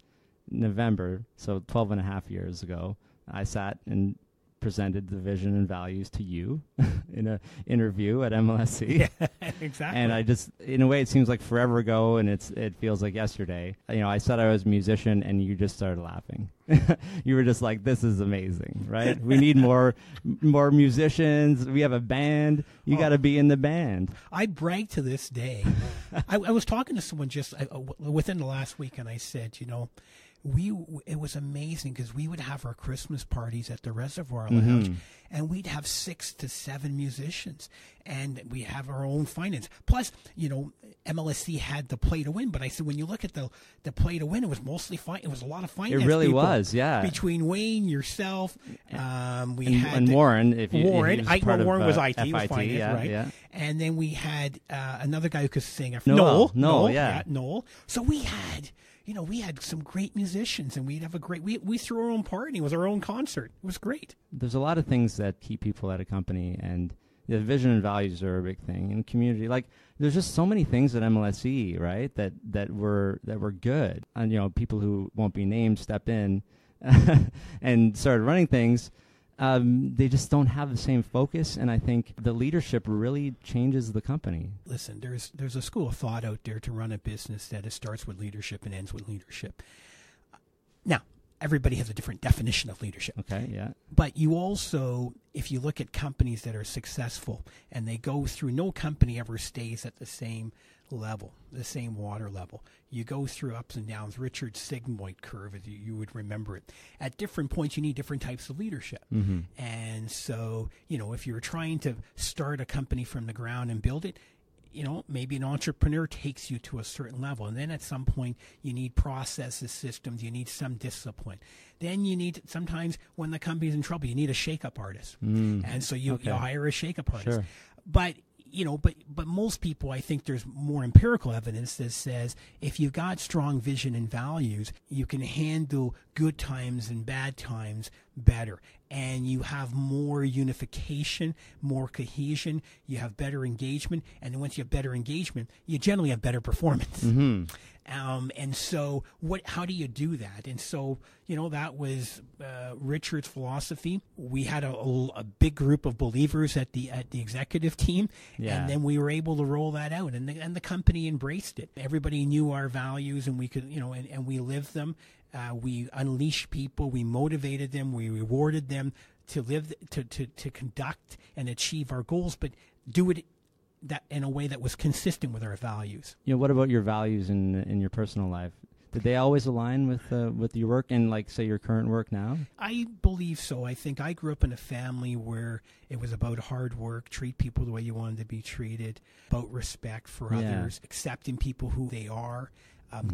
November, so 12 and a half years ago, I sat and presented the vision and values to you in an interview at MLSE. Yeah, exactly. And I just, in a way, it seems like forever ago, and it feels like yesterday. I said I was a musician, and you just started laughing. You were just like, "This is amazing, right? We need more musicians. We have a band. You got to be in the band." I brag to this day. I was talking to someone just within the last week, and I said, it was amazing, because we would have our Christmas parties at the Reservoir Lounge, and we'd have 6 to 7 musicians, and we have our own finance. Plus, MLSE had the play to win, but I said, when you look at the play to win, it was mostly it was a lot of finance. It really people. Was, yeah. Between Wayne, yourself, and Warren. Warren was IT, FIT, was finance, right? Yeah. And then we had another guy who could sing. Noel. Noel. So we had we had some great musicians, and we'd have we threw our own party. It was our own concert. It was great. There's a lot of things that keep people at a company, and the vision and values are a big thing. And community, like there's just so many things at MLSE, right? That were good. And people who won't be named stepped in and started running things. They just don't have the same focus, and I think the leadership really changes the company. Listen, there's a school of thought out there to run a business that it starts with leadership and ends with leadership. Now, everybody has a different definition of leadership. Okay, yeah. But you also, if you look at companies that are successful and they go through, no company ever stays at the same level, the same water level. You go through ups and downs. Richard Sigmoid curve, as you would remember it. At different points, you need different types of leadership. Mm-hmm. And so, if you're trying to start a company from the ground and build it, maybe an entrepreneur takes you to a certain level. And then at some point, you need processes, systems, you need some discipline. Then you need, sometimes when the company's in trouble, you need a shake-up artist. And so you hire a shake-up artist. Sure. But but most people, I think there's more empirical evidence that says if you've got strong vision and values, you can handle good times and bad times better. And you have more unification, more cohesion, you have better engagement. And then once you have better engagement, you generally have better performance. Mm-hmm. And so how do you do that? And so, that was Richard's philosophy. We had a big group of believers at the executive team, and then we were able to roll that out, and the company embraced it. Everybody knew our values, and we could, and we lived them. We unleashed people, we motivated them, we rewarded them to live, to conduct and achieve our goals, but do it that in a way that was consistent with our values. What about your values in your personal life? Did they always align with your work and, like, say, your current work now? I believe so. I think I grew up in a family where it was about hard work, treat people the way you wanted to be treated, about respect for others, accepting people who they are,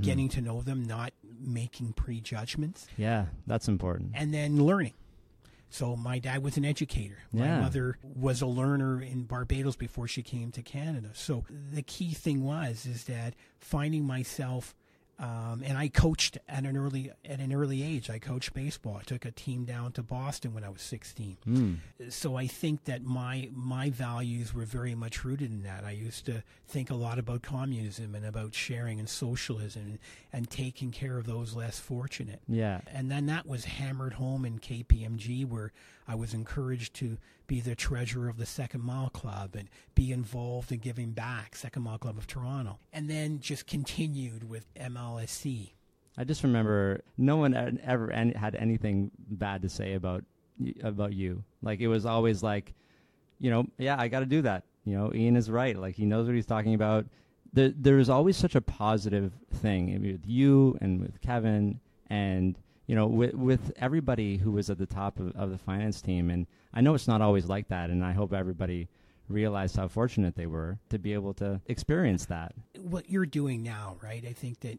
getting to know them, not making prejudgments. Yeah, that's important. And then learning. So my dad was an educator. My mother was a learner in Barbados before she came to Canada. So the key thing is that finding myself, and I coached at an early age. I coached baseball. I took a team down to Boston when I was 16. So I think that my values were very much rooted in that. I used to think a lot about communism and about sharing and socialism and taking care of those less fortunate. Yeah. And then that was hammered home in KPMG, where I was encouraged to be the treasurer of the Second Mile Club and be involved in giving back, Second Mile Club of Toronto, and then just continued with MLSE. I just remember no one ever had anything bad to say about you. Like, it was always like, I got to do that. Ian is right. Like, he knows what he's talking about. There was always such a positive thing with you and with Kevin and, with everybody who was at the top of the finance team. And I know it's not always like that, and I hope everybody realized how fortunate they were to be able to experience that. What you're doing now, right? I think that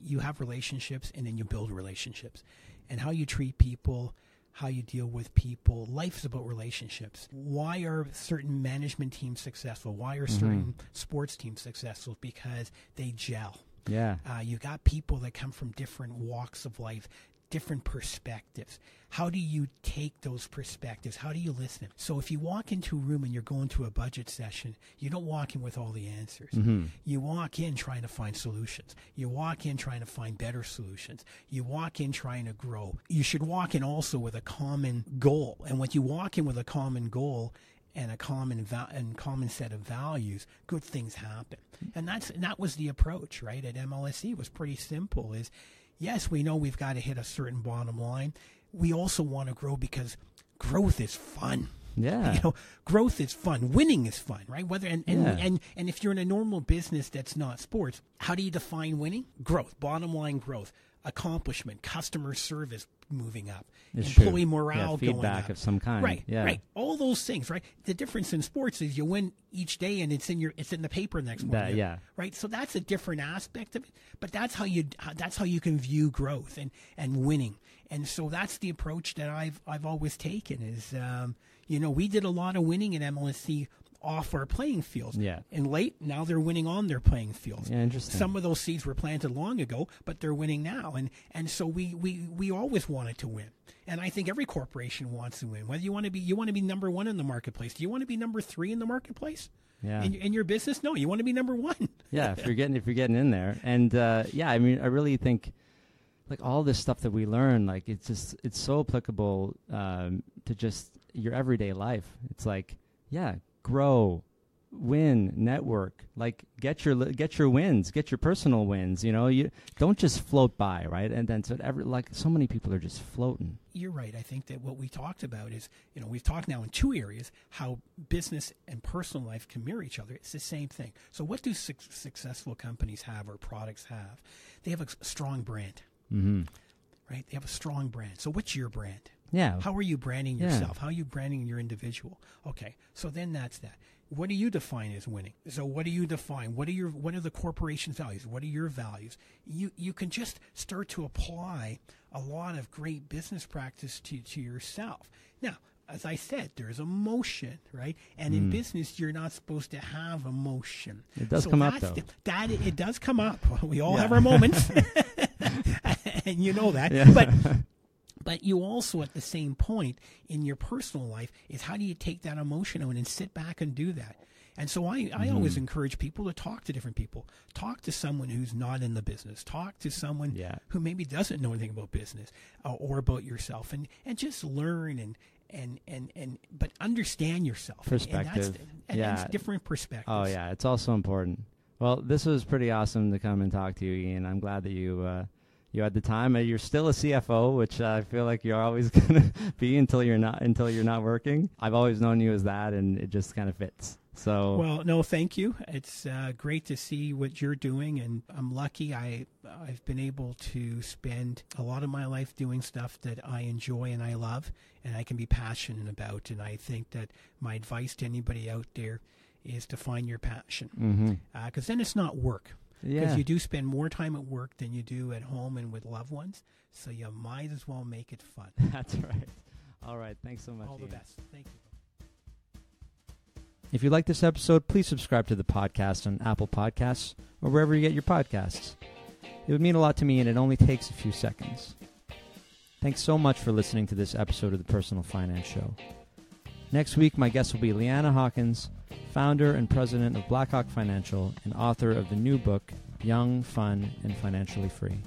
you have relationships, and then you build relationships. And how you treat people, how you deal with people. Life's about relationships. Why are certain management teams successful? Why are certain sports teams successful? Because they gel. Yeah. You got people that come from different walks of life, different perspectives. How do you take those perspectives? How do you listen? So if you walk into a room and you're going to a budget session, you don't walk in with all the answers. You walk in trying to find solutions. You walk in trying to find better solutions. You walk in trying to grow. You should walk in also with a common goal. And when you walk in with a common goal and a common set of values, good things happen. And that was the approach, right? At MLSE, it was pretty simple. Yes, we know we've got to hit a certain bottom line. We also want to grow because growth is fun. Yeah. Growth is fun. Winning is fun, right? And if you're in a normal business that's not sports, how do you define winning? Growth, bottom line growth, accomplishment, customer service moving up, employee morale going up. Feedback of some kind. Right, right. All those things, right? The difference in sports is you win each day and it's in the paper next morning. Right? So that's a different aspect of it, but that's how you can view growth and winning. And so that's the approach that I've always taken is we did a lot of winning at MLSE off our playing fields. Yeah. And late, now they're winning on their playing fields. Yeah, interesting. Some of those seeds were planted long ago, but they're winning now. And so we always wanted to win. And I think every corporation wants to win. Whether you want to be number one in the marketplace. Do you want to be number 3 in the marketplace? Yeah. In your business? No, you want to be number 1. Yeah, if you're getting in there. And I mean, I really think like all this stuff that we learn, like it's so applicable to just your everyday life. It's like, grow, win, network, like get your wins, get your personal wins. You don't just float by, right? And then so many people are just floating. You're right. I think that what we talked about is, we've talked now in 2 areas how business and personal life can mirror each other. It's the same thing. So what do successful companies have or products have? They have a strong brand, right? They have a strong brand. So what's your brand? Yeah. How are you branding yourself? How are you branding your individual? Okay. So then that's that. What do you define as winning? So what do you define? What are the corporation's values? What are your values? You can just start to apply a lot of great business practice to yourself. Now, as I said, there's emotion, right? And in business, you're not supposed to have emotion. It does come up, though. It does come up. We all have our moments. And you know that. Yeah. But you also, at the same point in your personal life, is how do you take that emotion out and sit back and do that? And so I always encourage people to talk to different people. Talk to someone who's not in the business. Talk to someone who maybe doesn't know anything about business or about yourself, and just learn but understand yourself. Perspective. And that's different perspectives. Oh, yeah. It's also important. Well, this was pretty awesome to come and talk to you, Ian. I'm glad that you had the time. You're still a CFO, which I feel like you're always going to be until you're not working. I've always known you as that, and it just kind of fits. So well, no, thank you. It's great to see what you're doing, and I'm lucky. I've been able to spend a lot of my life doing stuff that I enjoy and I love, and I can be passionate about. And I think that my advice to anybody out there is to find your passion, because then it's not work. Because you do spend more time at work than you do at home and with loved ones, so you might as well make it fun. That's right. All right. Thanks so much, All the Ian. best. Thank you. If you like this episode, please subscribe to the podcast on Apple Podcasts or wherever you get your podcasts. It would mean a lot to me, and it only takes a few seconds. Thanks so much for listening to this episode of the Personal Finance Show. Next week, my guest will be Leanna Hawkins, founder and president of Blackhawk Financial and author of the new book, Young, Fun, and Financially Free.